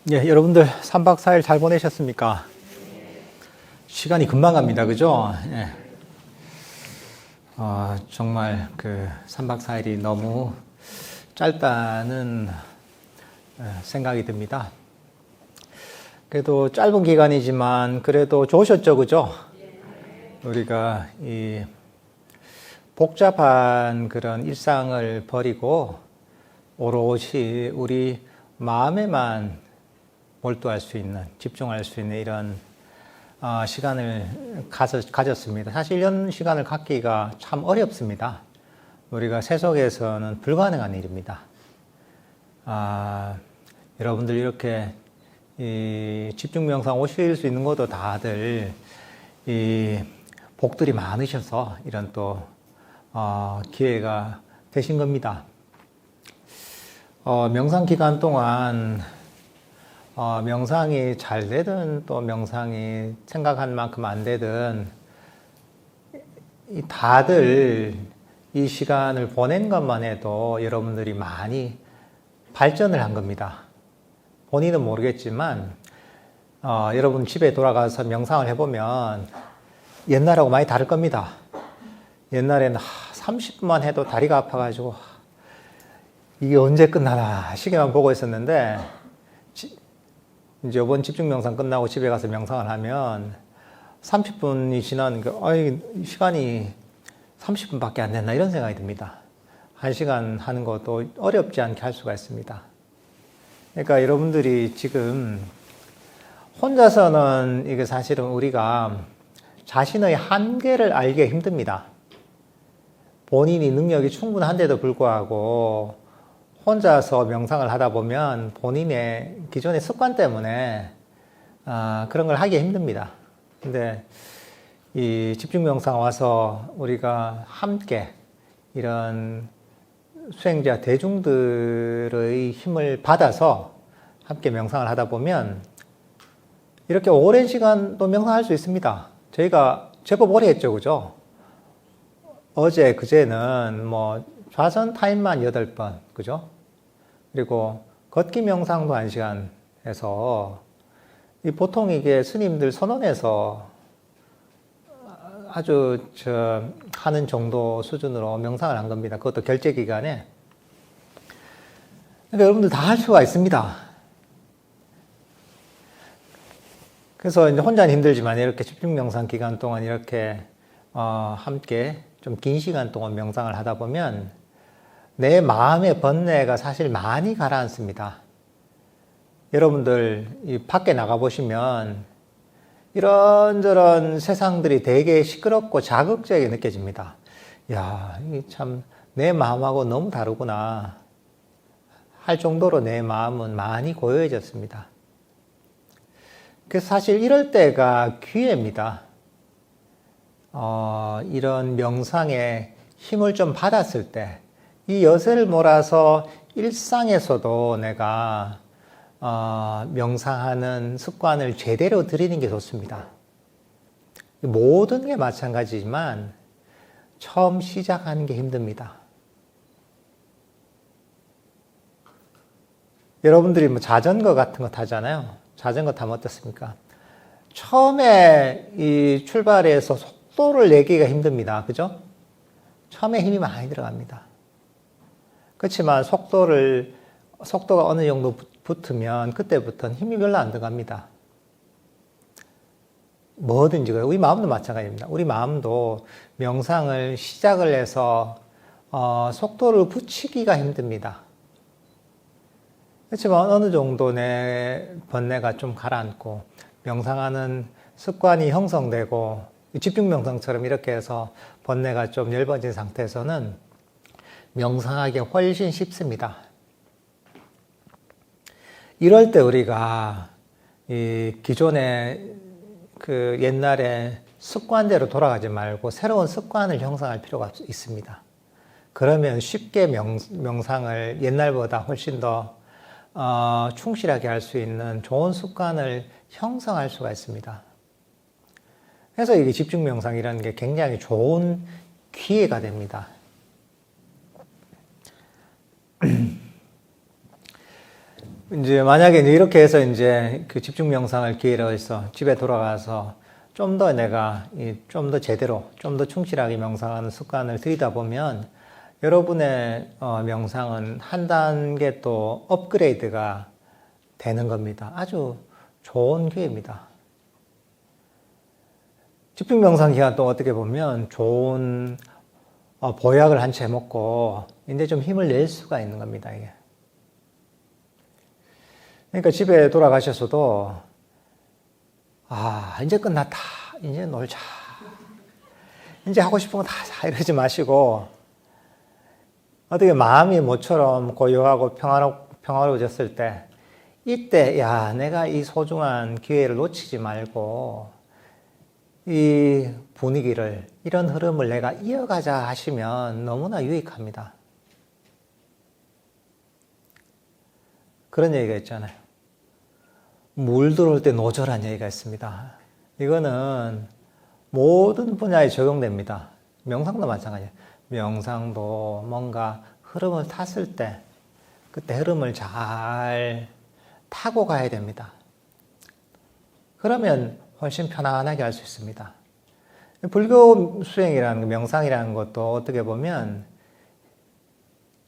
예, 여러분들 3박 4일 잘 보내셨습니까? 시간이 금방 갑니다. 그죠? 예. 정말 그 3박 4일이 너무 짧다는 생각이 듭니다. 그래도 짧은 기간이지만 그래도 좋으셨죠? 그죠? 우리가 이 복잡한 그런 일상을 버리고 오롯이 우리 마음에만 몰두할 수 있는, 집중할 수 있는 이런 시간을 가졌습니다. 사실 이런 시간을 갖기가 참 어렵습니다. 우리가 세속에서는 불가능한 일입니다. 여러분들 이렇게 이 집중 명상 오실 수 있는 것도 다들 이 복들이 많으셔서 이런 또 기회가 되신 겁니다. 명상 기간 동안 명상이 잘 되든 또 명상이 생각한 만큼 안 되든 다들 이 시간을 보낸 것만 해도 여러분들이 많이 발전을 한 겁니다. 본인은 모르겠지만 여러분 집에 돌아가서 명상을 해보면 옛날하고 많이 다를 겁니다. 옛날에는 30분만 해도 다리가 아파가지고 이게 언제 끝나나 시계만 보고 있었는데 이제 이번 집중 명상 끝나고 집에 가서 명상을 하면 30분이 지나니까 시간이 30분밖에 안 됐나 이런 생각이 듭니다. 1시간 하는 것도 어렵지 않게 할 수가 있습니다. 그러니까 여러분들이 지금 혼자서는 이게 사실은 우리가 자신의 한계를 알기 힘듭니다. 본인이 능력이 충분한데도 불구하고 혼자서 명상을 하다 보면 본인의 기존의 습관 때문에 그런 걸 하기 힘듭니다. 근데 이 집중 명상 와서 우리가 함께 이런 수행자 대중들의 힘을 받아서 함께 명상을 하다 보면 이렇게 오랜 시간 또 명상할 수 있습니다. 저희가 제법 오래 했죠, 그죠? 어제, 그제는 좌선 타임만 8번, 그죠? 그리고 걷기 명상도 1시간 해서 보통 이게 스님들 선언에서 아주 하는 정도 수준으로 명상을 한 겁니다. 그것도 결제 기간에. 그러니까 여러분들 다 할 수가 있습니다. 그래서 이제 혼자는 힘들지만 이렇게 집중 명상 기간 동안 이렇게 함께 좀 긴 시간 동안 명상을 하다 보면 내 마음의 번뇌가 사실 많이 가라앉습니다. 여러분들 이 밖에 나가보시면 이런저런 세상들이 되게 시끄럽고 자극적이게 느껴집니다. 야, 이게 참 내 마음하고 너무 다르구나 할 정도로 내 마음은 많이 고요해졌습니다. 그래서 사실 이럴 때가 기회입니다. 이런 명상에 힘을 좀 받았을 때 이 여세를 몰아서 일상에서도 내가 명상하는 습관을 제대로 들이는 게 좋습니다. 모든 게 마찬가지지만 처음 시작하는 게 힘듭니다. 여러분들이 자전거 같은 거 타잖아요. 자전거 타면 어떻습니까? 처음에 이 출발해서 속도를 내기가 힘듭니다. 그죠? 처음에 힘이 많이 들어갑니다. 그렇지만 속도가 어느 정도 붙으면 그때부터는 힘이 별로 안 들어갑니다. 뭐든지 그래요. 우리 마음도 마찬가지입니다. 우리 마음도 명상을 시작을 해서 속도를 붙이기가 힘듭니다. 그렇지만 어느 정도 내 번뇌가 좀 가라앉고 명상하는 습관이 형성되고 집중 명상처럼 이렇게 해서 번뇌가 좀 엷어진 상태에서는 명상하기 훨씬 쉽습니다. 이럴 때 우리가 이 기존의 그 옛날에 습관대로 돌아가지 말고 새로운 습관을 형성할 필요가 있습니다. 그러면 쉽게 명상을 옛날보다 훨씬 더 충실하게 할 수 있는 좋은 습관을 형성할 수가 있습니다. 그래서 이게 집중 명상이라는 게 굉장히 좋은 기회가 됩니다. 이제 만약에 이제 이렇게 해서 이제 그 집중 명상을 기회로 해서 집에 돌아가서 좀 더 내가 좀 더 제대로, 좀 더 충실하게 명상하는 습관을 들이다 보면 여러분의 명상은 한 단계 또 업그레이드가 되는 겁니다. 아주 좋은 기회입니다. 집중 명상 기간 또 어떻게 보면 좋은 보약을 한 채 먹고 이제 좀 힘을 낼 수가 있는 겁니다, 이게. 그러니까 집에 돌아가셔서도 이제 끝났다. 이제 놀자. 이제 하고 싶은 거 다 이러지 마시고 어떻게 마음이 모처럼 고요하고 평화로워졌을 때 이때 내가 이 소중한 기회를 놓치지 말고 이 분위기를, 이런 흐름을 내가 이어가자 하시면 너무나 유익합니다. 그런 얘기가 있잖아요. 물 들어올 때 노절한 얘기가 있습니다. 이거는 모든 분야에 적용됩니다. 명상도 마찬가지예요. 명상도 뭔가 흐름을 탔을 때 그때 흐름을 잘 타고 가야 됩니다. 그러면 훨씬 편안하게 할 수 있습니다. 불교 수행이라는 거, 명상이라는 것도 어떻게 보면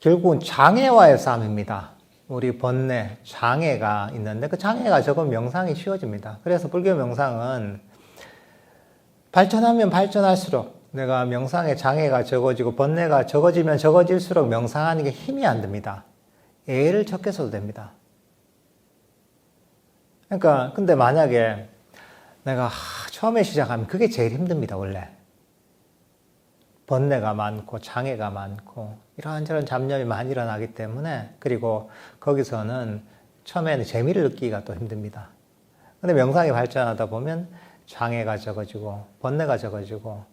결국은 장애와의 싸움입니다. 우리 번뇌, 장애가 있는데 그 장애가 적으면 명상이 쉬워집니다. 그래서 불교 명상은 발전하면 발전할수록 내가 명상의 장애가 적어지고 번뇌가 적어지면 적어질수록 명상하는 게 힘이 안 듭니다. 애를 적게 써도 됩니다. 그러니까 근데 만약에 내가 처음에 시작하면 그게 제일 힘듭니다, 원래. 번뇌가 많고 장애가 많고 이런저런 잡념이 많이 일어나기 때문에, 그리고 거기서는 처음에는 재미를 느끼기가 또 힘듭니다. 근데 명상이 발전하다 보면 장애가 적어지고 번뇌가 적어지고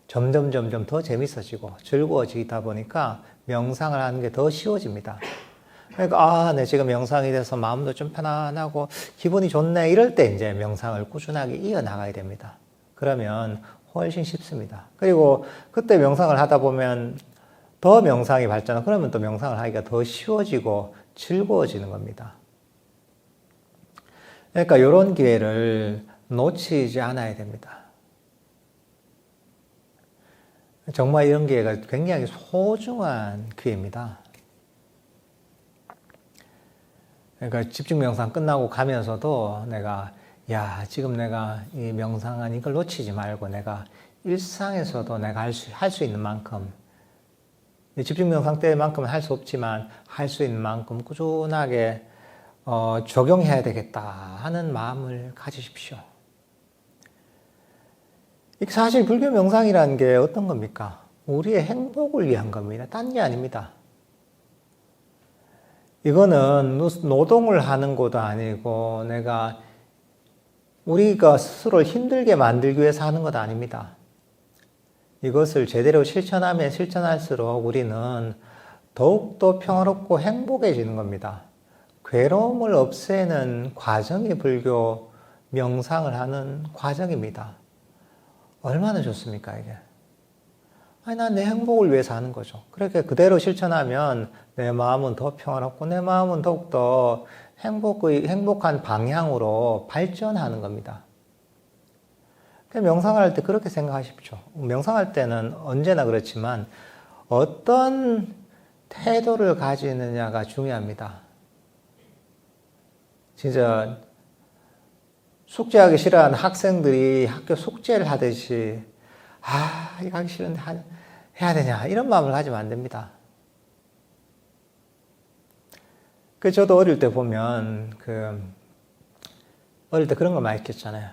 점점 더 재밌어지고 즐거워지다 보니까 명상을 하는 게 더 쉬워집니다. 그러니까 네, 지금 명상이 돼서 마음도 좀 편안하고 기분이 좋네, 이럴 때 이제 명상을 꾸준하게 이어나가야 됩니다. 그러면 훨씬 쉽습니다. 그리고 그때 명상을 하다 보면 더 명상이 발전하고 그러면 또 명상을 하기가 더 쉬워지고 즐거워지는 겁니다. 그러니까 이런 기회를 놓치지 않아야 됩니다. 정말 이런 기회가 굉장히 소중한 기회입니다. 그러니까 집중 명상 끝나고 가면서도 내가 지금 내가 이 명상한 이걸 놓치지 말고 내가 일상에서도 내가 할 수 있는 만큼, 집중 명상 때만큼은 할 수 없지만 할 수 있는 만큼 꾸준하게 적용해야 되겠다 하는 마음을 가지십시오. 사실 불교 명상이라는 게 어떤 겁니까? 우리의 행복을 위한 겁니다. 딴 게 아닙니다. 이거는 노동을 하는 것도 아니고 우리가 스스로를 힘들게 만들기 위해서 하는 것도 아닙니다. 이것을 제대로 실천하면 실천할수록 우리는 더욱더 평화롭고 행복해지는 겁니다. 괴로움을 없애는 과정이 불교 명상을 하는 과정입니다. 얼마나 좋습니까, 이게? 난 내 행복을 위해서 하는 거죠. 그렇게 그대로 실천하면 내 마음은 더 평화롭고 내 마음은 더욱더 행복한 방향으로 발전하는 겁니다. 명상을 할 때 그렇게 생각하십시오. 명상할 때는 언제나 그렇지만 어떤 태도를 가지느냐가 중요합니다. 진짜 숙제하기 싫어하는 학생들이 학교 숙제를 하듯이 이거 하기 싫은데 해야 되냐, 이런 마음을 가지면 안 됩니다. 저도 어릴 때 보면 어릴 때 그런 거 많이 했잖아요.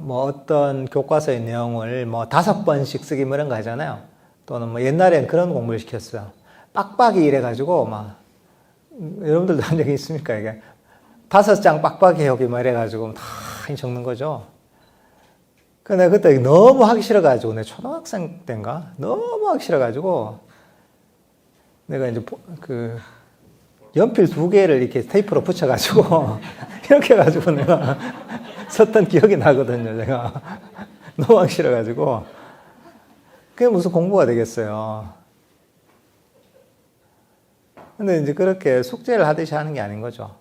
어떤 교과서의 내용을 5번씩 쓰기 이런 거 하잖아요. 또는 옛날엔 그런 공부를 시켰어요. 빡빡이 이래가지고 여러분들도 한 적이 있습니까? 이게 5장 빡빡이 여기 이래가지고 다 적는 거죠. 근데 그때 너무 하기 싫어가지고, 내 초등학생 때인가? 너무 하기 싫어가지고, 내가 이제 연필 2개를 이렇게 테이프로 붙여가지고, 이렇게 해가지고 내가 썼던 기억이 나거든요, 제가. 너무 하기 싫어가지고. 그게 무슨 공부가 되겠어요. 근데 이제 그렇게 숙제를 하듯이 하는 게 아닌 거죠.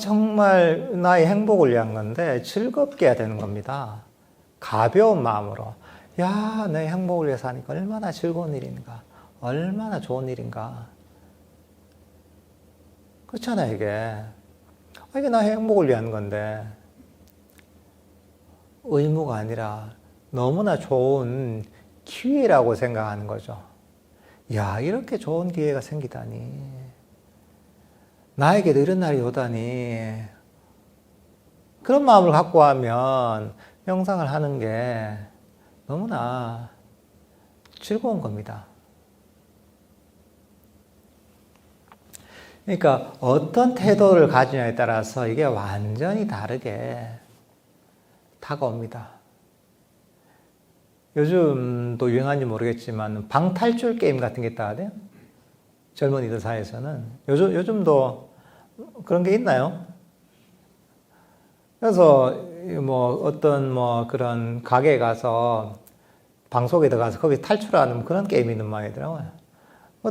정말 나의 행복을 위한 건데 즐겁게 해야 되는 겁니다. 가벼운 마음으로. 야, 내 행복을 위해서 하니까 얼마나 즐거운 일인가. 얼마나 좋은 일인가. 그렇잖아요, 이게. 이게 나의 행복을 위한 건데 의무가 아니라 너무나 좋은 기회라고 생각하는 거죠. 야, 이렇게 좋은 기회가 생기다니. 나에게도 이런 날이 오다니. 그런 마음을 갖고 하면 명상을 하는 게 너무나 즐거운 겁니다. 그러니까 어떤 태도를 가지냐에 따라서 이게 완전히 다르게 다가옵니다. 요즘도 유행한지 모르겠지만 방탈출 게임 같은 게 있다거든요. 젊은이들 사이에서는. 요즘도 그런 게 있나요? 그래서 어떤 그런 가게에 가서 방송에 들어가서 거기 탈출하는 그런 게임이 있는 모양이더라고요.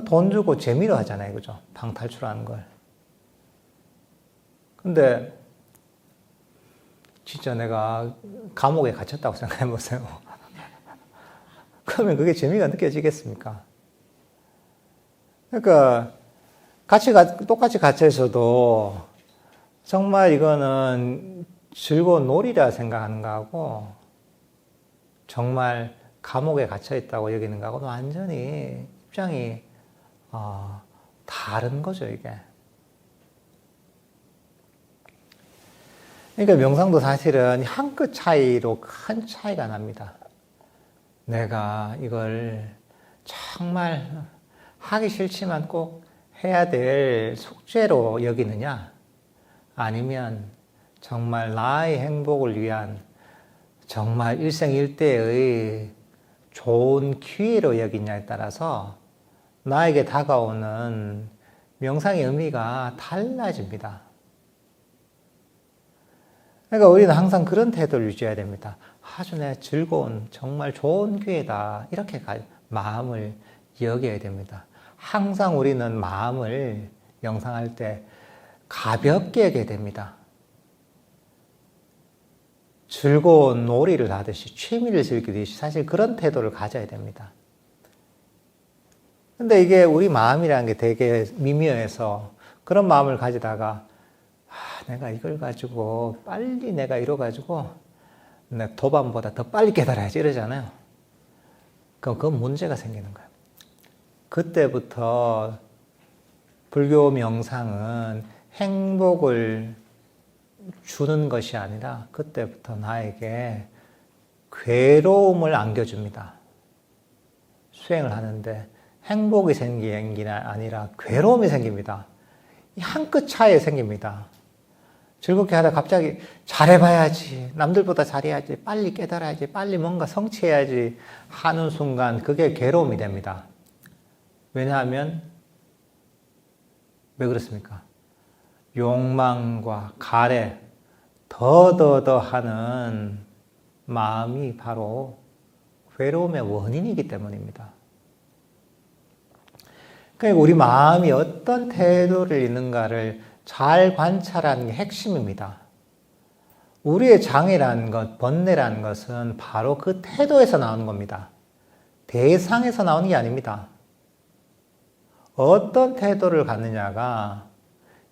돈 주고 재미로 하잖아요, 그죠? 방탈출하는 걸. 근데 진짜 내가 감옥에 갇혔다고 생각해 보세요. 그러면 그게 재미가 느껴지겠습니까? 그러니까 똑같이 갇혀 있어도 정말 이거는 즐거운 놀이라 생각하는 거하고 정말 감옥에 갇혀 있다고 여기는 거하고는 완전히 입장이 다른 거죠, 이게. 그러니까 명상도 사실은 한 끗 차이로 큰 차이가 납니다. 내가 이걸 정말 하기 싫지만 꼭 해야 될 숙제로 여기느냐, 아니면 정말 나의 행복을 위한 정말 일생일대의 좋은 기회로 여기냐에 따라서 나에게 다가오는 명상의 의미가 달라집니다. 그러니까 우리는 항상 그런 태도를 유지해야 됩니다. 아주 내 즐거운 정말 좋은 기회다, 이렇게 마음을 여겨야 됩니다. 항상 우리는 마음을 명상할 때 가볍게 하게 됩니다. 즐거운 놀이를 하듯이, 취미를 즐기듯이 사실 그런 태도를 가져야 됩니다. 근데 이게 우리 마음이라는 게 되게 미묘해서 그런 마음을 가지다가 내가 이걸 가지고 빨리 내가 이뤄가지고 내 도반보다 더 빨리 깨달아야지 이러잖아요. 그럼 그 문제가 생기는 거예요. 그때부터 불교 명상은 행복을 주는 것이 아니라 그때부터 나에게 괴로움을 안겨줍니다. 수행을 하는데 행복이 생기는 게 아니라 괴로움이 생깁니다. 한 끗 차이에 생깁니다. 즐겁게 하다 갑자기 잘해봐야지, 남들보다 잘해야지, 빨리 깨달아야지, 빨리 뭔가 성취해야지 하는 순간 그게 괴로움이 됩니다. 왜냐하면 왜 그렇습니까? 욕망과 가래, 더더더 하는 마음이 바로 괴로움의 원인이기 때문입니다. 그러니까 우리 마음이 어떤 태도를 있는가를 잘 관찰하는 게 핵심입니다. 우리의 장애라는 것, 번뇌라는 것은 바로 그 태도에서 나오는 겁니다. 대상에서 나오는 게 아닙니다. 어떤 태도를 갖느냐가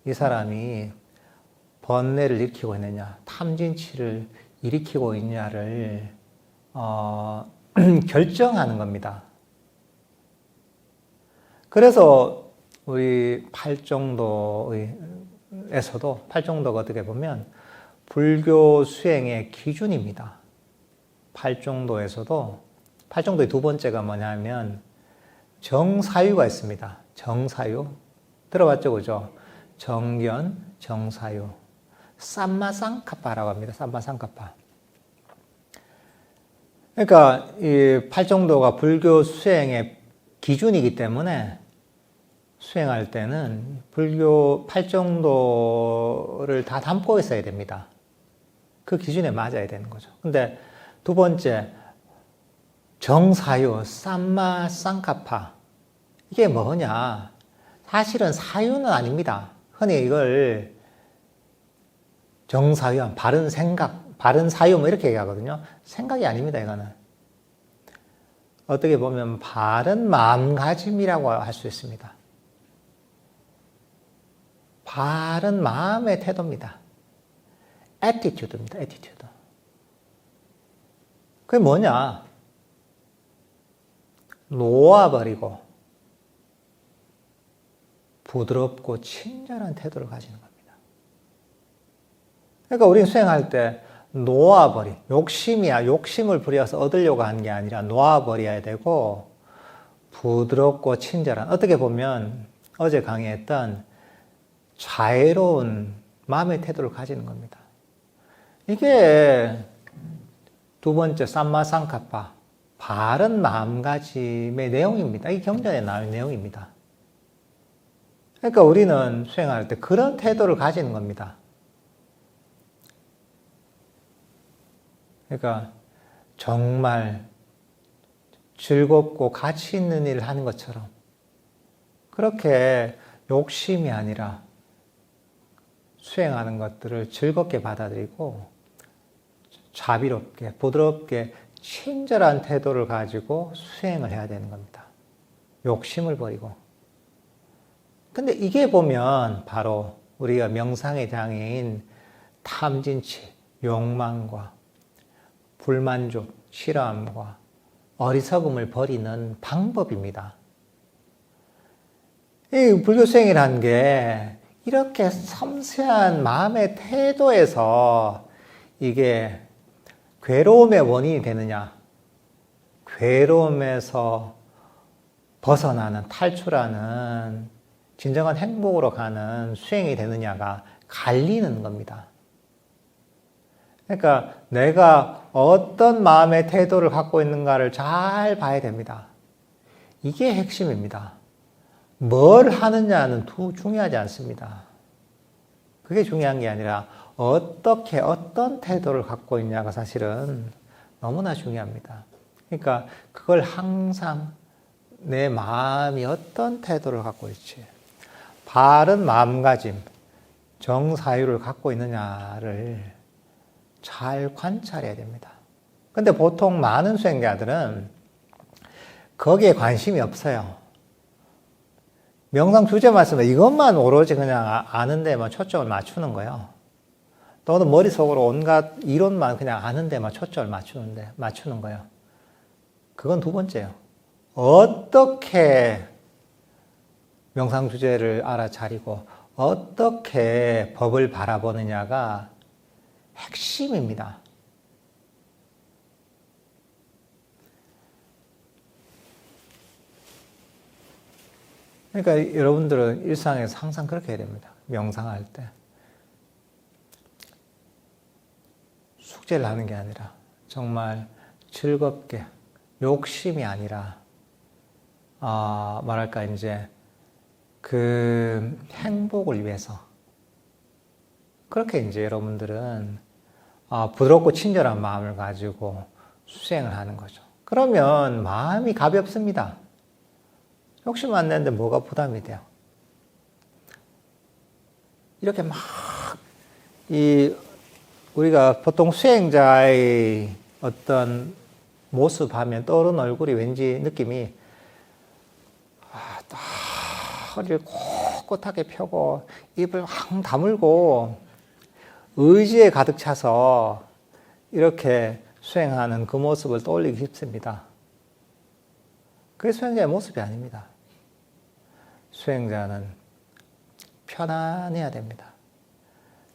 이 사람이 번뇌를 일으키고 있느냐, 탐진치를 일으키고 있느냐를 결정하는 겁니다. 그래서 우리 팔정도가 어떻게 보면 불교 수행의 기준입니다. 팔정도에서도 팔정도의 두 번째가 뭐냐면 정사유가 있습니다. 정사유. 들어봤죠, 그죠? 정견, 정사유. 삼마상카파라고 합니다. 삼마상카파. 그러니까 이 팔정도가 불교 수행의 기준이기 때문에 수행할 때는 불교 팔정도를 다 담고 있어야 됩니다. 그 기준에 맞아야 되는 거죠. 근데 두 번째, 정사유, 삼마상카파. 이게 뭐냐? 사실은 사유는 아닙니다. 흔히 이걸 정사유한, 바른 생각, 바른 사유 뭐 이렇게 얘기하거든요. 생각이 아닙니다, 이거는. 어떻게 보면 바른 마음가짐이라고 할 수 있습니다. 바른 마음의 태도입니다. attitude입니다, attitude. 그게 뭐냐? 놓아버리고 부드럽고 친절한 태도를 가지는 겁니다. 그러니까 우리는 수행할 때 욕심을 부려서 얻으려고 하는 게 아니라 놓아버려야 되고 부드럽고 친절한, 어떻게 보면 어제 강의했던 자애로운 마음의 태도를 가지는 겁니다. 이게 두 번째 삼마상카파, 바른 마음가짐의 내용입니다. 이 경전에 나온 내용입니다. 그러니까 우리는 수행할 때 그런 태도를 가지는 겁니다. 그러니까 정말 즐겁고 가치 있는 일을 하는 것처럼 그렇게 욕심이 아니라 수행하는 것들을 즐겁게 받아들이고 자비롭게, 부드럽게, 친절한 태도를 가지고 수행을 해야 되는 겁니다. 욕심을 버리고. 근데 이게 보면 바로 우리가 명상의 장애인 탐진치, 욕망과 불만족, 싫어함과 어리석음을 버리는 방법입니다. 이 불교 수행이라는 게 이렇게 섬세한 마음의 태도에서 이게 괴로움의 원인이 되느냐, 괴로움에서 벗어나는, 탈출하는 진정한 행복으로 가는 수행이 되느냐가 갈리는 겁니다. 그러니까 내가 어떤 마음의 태도를 갖고 있는가를 잘 봐야 됩니다. 이게 핵심입니다. 뭘 하느냐는 중요하지 않습니다. 그게 중요한 게 아니라 어떻게 어떤 태도를 갖고 있냐가 사실은 너무나 중요합니다. 그러니까 그걸 항상 내 마음이 어떤 태도를 갖고 있지, 바른 마음가짐, 정사유를 갖고 있느냐를 잘 관찰해야 됩니다. 근데 보통 많은 수행자들은 거기에 관심이 없어요. 명상 주제 말씀에 이것만 오로지 그냥 아는 데만 초점을 맞추는 거예요. 또는 머릿속으로 온갖 이론만 그냥 아는 데만 초점을 맞추는 거예요. 그건 두 번째예요. 어떻게 명상 주제를 알아차리고 어떻게 법을 바라보느냐가 핵심입니다. 그러니까 여러분들은 일상에서 항상 그렇게 해야 됩니다. 명상할 때. 숙제를 하는 게 아니라 정말 즐겁게, 욕심이 아니라 뭐랄까 이제 그 행복을 위해서 그렇게 이제 여러분들은 부드럽고 친절한 마음을 가지고 수행을 하는 거죠. 그러면 마음이 가볍습니다. 욕심 안 내는데 뭐가 부담이 돼요? 이렇게 막 우리가 보통 수행자의 어떤 모습 하면 떠오르는 얼굴이 왠지 느낌이 허리를 꼿꼿하게 펴고 입을 확 다물고 의지에 가득 차서 이렇게 수행하는 그 모습을 떠올리기 쉽습니다. 그게 수행자의 모습이 아닙니다. 수행자는 편안해야 됩니다.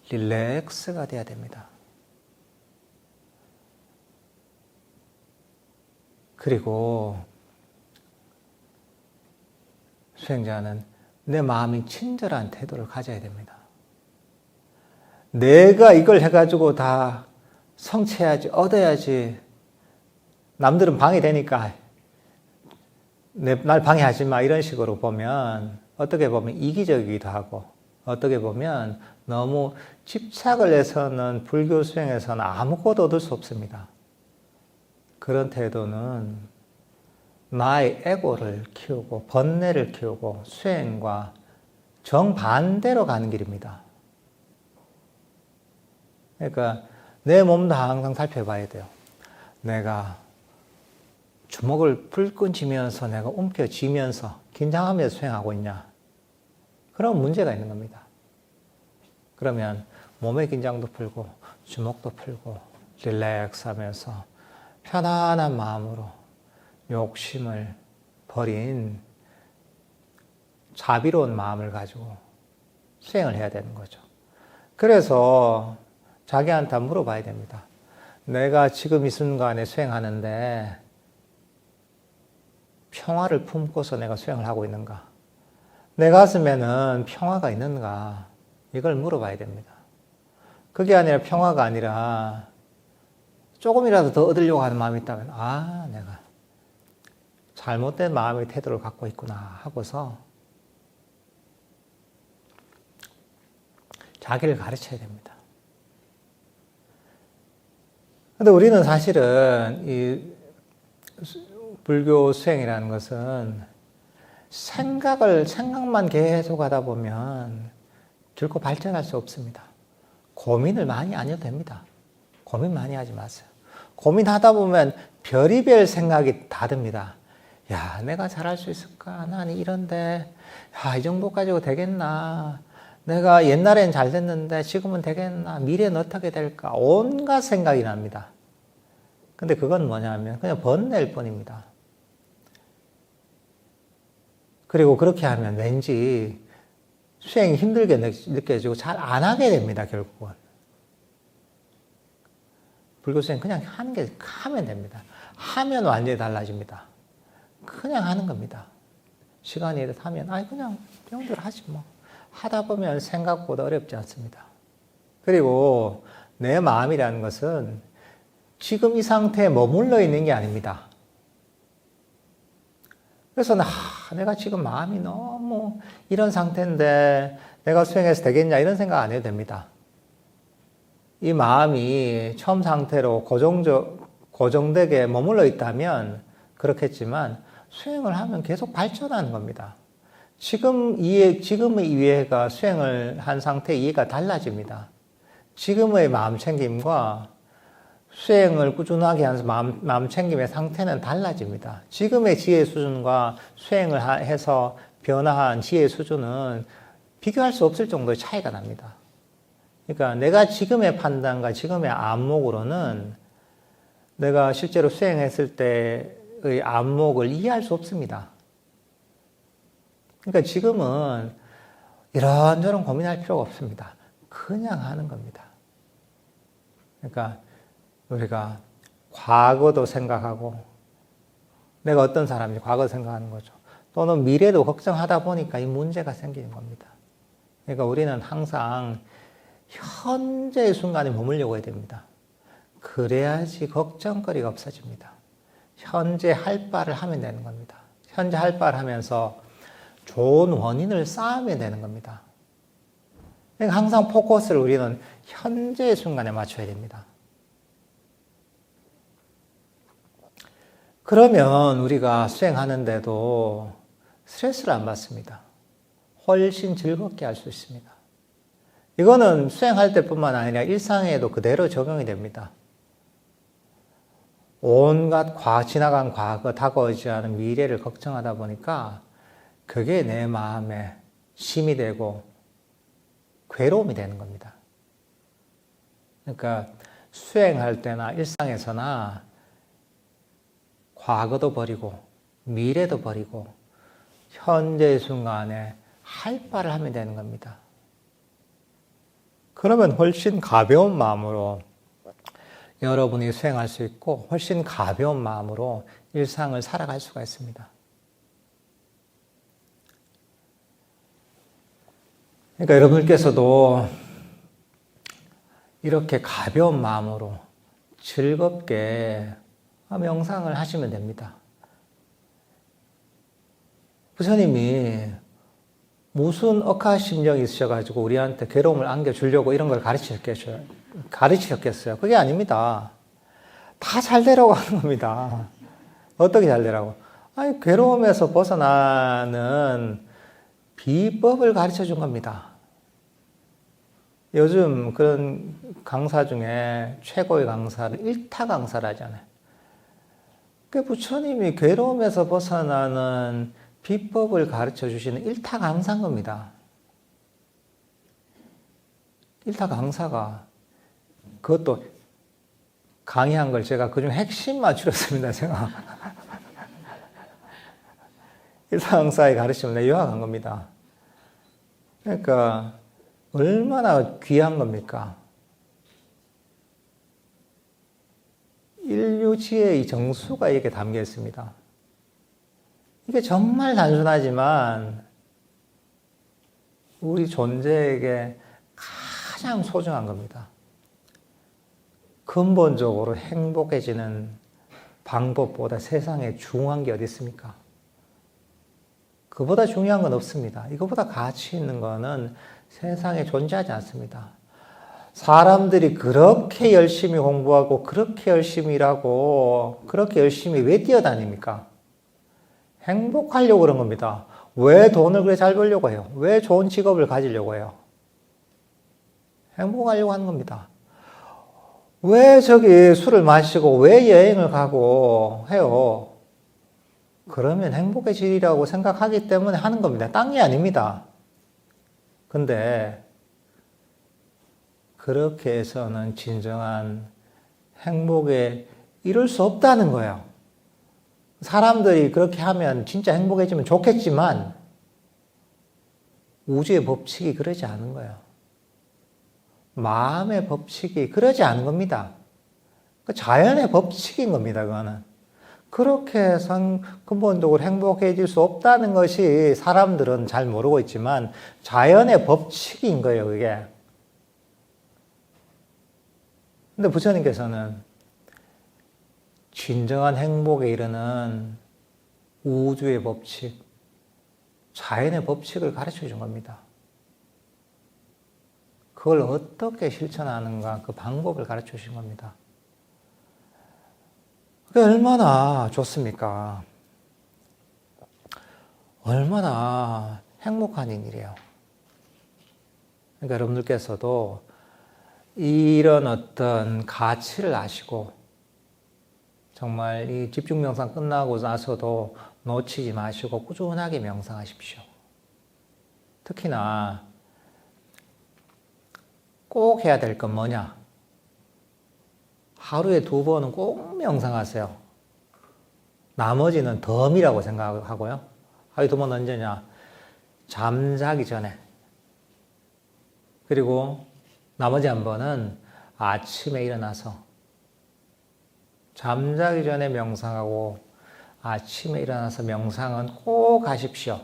릴렉스가 돼야 됩니다. 그리고 수행자는 내 마음이 친절한 태도를 가져야 됩니다. 내가 이걸 해가지고 다 성취해야지, 얻어야지, 남들은 방해되니까 날 방해하지 마, 이런 식으로 보면 어떻게 보면 이기적이기도 하고 어떻게 보면 너무 집착을 해서는 불교 수행에서는 아무것도 얻을 수 없습니다. 그런 태도는 나의 에고를 키우고 번뇌를 키우고 수행과 정반대로 가는 길입니다. 그러니까 내 몸도 항상 살펴봐야 돼요. 내가 주먹을 불끈 쥐면서 내가 움켜쥐면서 긴장하면서 수행하고 있냐? 그럼 문제가 있는 겁니다. 그러면 몸의 긴장도 풀고 주먹도 풀고 릴렉스 하면서 편안한 마음으로 욕심을 버린 자비로운 마음을 가지고 수행을 해야 되는 거죠. 그래서 자기한테 물어봐야 됩니다. 내가 지금 이 순간에 수행하는데 평화를 품고서 내가 수행을 하고 있는가? 내 가슴에는 평화가 있는가? 이걸 물어봐야 됩니다. 그게 아니라 평화가 아니라 조금이라도 더 얻으려고 하는 마음이 있다면 내가 잘못된 마음의 태도를 갖고 있구나 하고서 자기를 가르쳐야 됩니다. 근데 우리는 사실은 이 불교 수행이라는 것은 생각만 계속 하다 보면 결코 발전할 수 없습니다. 고민을 많이 안 해도 됩니다. 고민 많이 하지 마세요. 고민하다 보면 별의별 생각이 다 듭니다. 야, 내가 잘할 수 있을까? 난 이런데, 야, 이 정도 가지고 되겠나? 내가 옛날엔 잘 됐는데 지금은 되겠나? 미래는 어떻게 될까? 온갖 생각이 납니다. 근데 그건 뭐냐면 그냥 번낼 뿐입니다. 그리고 그렇게 하면 왠지 수행이 힘들게 느껴지고 잘 안 하게 됩니다, 결국은. 불교 수행 그냥 하면 됩니다. 하면 완전히 달라집니다. 그냥 하는 겁니다. 시간이 하면, 그냥 병대로 하지 뭐. 하다 보면 생각보다 어렵지 않습니다. 그리고 내 마음이라는 것은 지금 이 상태에 머물러 있는 게 아닙니다. 그래서 내가 지금 마음이 너무 이런 상태인데 내가 수행해서 되겠냐 이런 생각 안 해도 됩니다. 이 마음이 처음 상태로 고정되게 머물러 있다면 그렇겠지만 수행을 하면 계속 발전하는 겁니다. 지금의 이해가 수행을 한 상태의 이해가 달라집니다. 지금의 마음 챙김과 수행을 꾸준하게 하면서 마음 챙김의 상태는 달라집니다. 지금의 지혜 수준과 수행을 해서 변화한 지혜 수준은 비교할 수 없을 정도의 차이가 납니다. 그러니까 내가 지금의 판단과 지금의 안목으로는 내가 실제로 수행했을 때의 안목을 이해할 수 없습니다. 그러니까 지금은 이런저런 고민할 필요가 없습니다. 그냥 하는 겁니다. 그러니까 우리가 과거도 생각하고 내가 어떤 사람인지 과거 생각하는 거죠. 또는 미래도 걱정하다 보니까 이 문제가 생기는 겁니다. 그러니까 우리는 항상 현재의 순간에 머물려고 해야 됩니다. 그래야지 걱정거리가 없어집니다. 현재 할 바를 하면 되는 겁니다. 현재 할 바를 하면서 좋은 원인을 쌓으면 되는 겁니다. 그러니까 항상 포커스를 우리는 현재의 순간에 맞춰야 됩니다. 그러면 우리가 수행하는데도 스트레스를 안 받습니다. 훨씬 즐겁게 할 수 있습니다. 이거는 수행할 때뿐만 아니라 일상에도 그대로 적용이 됩니다. 온갖 지나간 과거, 다가오지 않은 미래를 걱정하다 보니까 그게 내 마음에 심이 되고 괴로움이 되는 겁니다. 그러니까 수행할 때나 일상에서나 과거도 버리고 미래도 버리고 현재의 순간에 할 바를 하면 되는 겁니다. 그러면 훨씬 가벼운 마음으로 여러분이 수행할 수 있고 훨씬 가벼운 마음으로 일상을 살아갈 수가 있습니다. 그러니까 여러분께서도 이렇게 가벼운 마음으로 즐겁게 명상을 하시면 됩니다. 부처님이 무슨 억하심정이 있으셔가지고 우리한테 괴로움을 안겨주려고 이런 걸 가르치셨겠어요? 그게 아닙니다. 다 잘 되라고 하는 겁니다. 어떻게 잘 되라고? 괴로움에서 벗어나는 비법을 가르쳐 준 겁니다. 요즘 그런 강사 중에 최고의 강사를 일타 강사를 하잖아요. 그 부처님이 괴로움에서 벗어나는 비법을 가르쳐 주시는 일타 강사인 겁니다. 일타 강사가 그것도 강의한 걸 제가 그중 핵심만 줄였습니다. 제가 일타 강사의 가르침을 내가 요약한 겁니다. 그러니까 얼마나 귀한 겁니까? 인류 지혜의 정수가 이렇게 담겨 있습니다. 이게 정말 단순하지만 우리 존재에게 가장 소중한 겁니다. 근본적으로 행복해지는 방법보다 세상에 중요한 게 어디 있습니까? 그보다 중요한 건 없습니다. 이거보다 가치 있는 거는 세상에 존재하지 않습니다. 사람들이 그렇게 열심히 공부하고 그렇게 열심히 일하고 그렇게 열심히 왜 뛰어다닙니까? 행복하려고 그런 겁니다. 왜 돈을 그렇게 잘 벌려고 해요? 왜 좋은 직업을 가지려고 해요? 행복하려고 하는 겁니다. 왜 저기 술을 마시고 왜 여행을 가고 해요? 그러면 행복해지리라고 생각하기 때문에 하는 겁니다. 딴 게 아닙니다. 근데 그렇게 해서는 진정한 행복에 이룰 수 없다는 거예요. 사람들이 그렇게 하면 진짜 행복해지면 좋겠지만 우주의 법칙이 그러지 않은 거예요. 마음의 법칙이 그러지 않은 겁니다. 자연의 법칙인 겁니다. 그거는. 그렇게 해서 근본적으로 행복해질 수 없다는 것이 사람들은 잘 모르고 있지만 자연의 법칙인 거예요. 그게. 근데 부처님께서는 진정한 행복에 이르는 우주의 법칙, 자연의 법칙을 가르쳐 준 겁니다. 그걸 어떻게 실천하는가 그 방법을 가르쳐 주신 겁니다. 그게 얼마나 좋습니까? 얼마나 행복한 일이에요. 그러니까 여러분들께서도 이런 어떤 가치를 아시고 정말 이 집중 명상 끝나고 나서도 놓치지 마시고 꾸준하게 명상하십시오. 특히나 꼭 해야 될 건 뭐냐? 하루에 2번은 꼭 명상하세요. 나머지는 덤이라고 생각하고요. 하루에 2번 언제냐? 잠자기 전에. 그리고 나머지 한 번은 아침에 일어나서. 잠자기 전에 명상하고 아침에 일어나서 명상은 꼭 하십시오.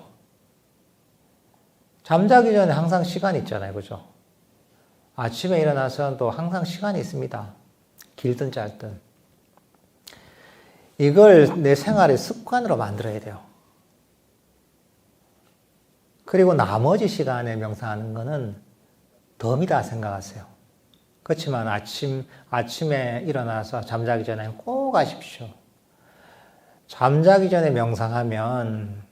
잠자기 전에 항상 시간이 있잖아요. 그죠? 아침에 일어나서는 또 항상 시간이 있습니다. 길든 짧든. 이걸 내 생활의 습관으로 만들어야 돼요. 그리고 나머지 시간에 명상하는 거는 덤이다 생각하세요. 그렇지만 아침에 일어나서 잠자기 전에 꼭 하십시오. 잠자기 전에 명상하면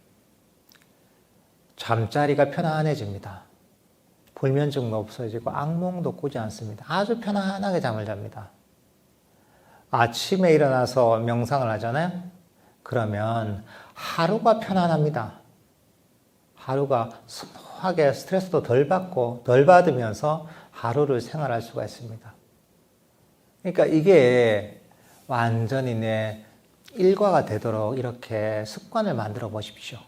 잠자리가 편안해집니다. 불면증도 없어지고 악몽도 꾸지 않습니다. 아주 편안하게 잠을 잡니다. 아침에 일어나서 명상을 하잖아요. 그러면 하루가 편안합니다. 하루가 스무하게 스트레스도 덜 받고 덜 받으면서 하루를 생활할 수가 있습니다. 그러니까 이게 완전히 내 일과가 되도록 이렇게 습관을 만들어 보십시오.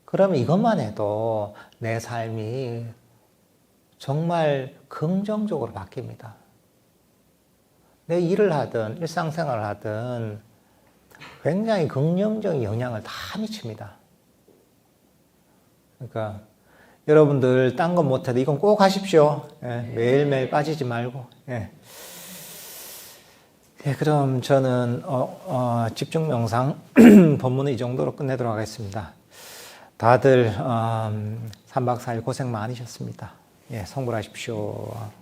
그러면 이것만 해도 내 삶이 정말 긍정적으로 바뀝니다. 내 일을 하든 일상생활을 하든 굉장히 긍정적인 영향을 다 미칩니다. 그러니까 여러분들 딴 건 못해도 이건 꼭 하십시오. 예, 매일매일 빠지지 말고. 예. 예, 그럼 저는 집중 명상 본문은 이 정도로 끝내도록 하겠습니다. 다들 3박 4일 고생 많으셨습니다. 예, 성불하십시오.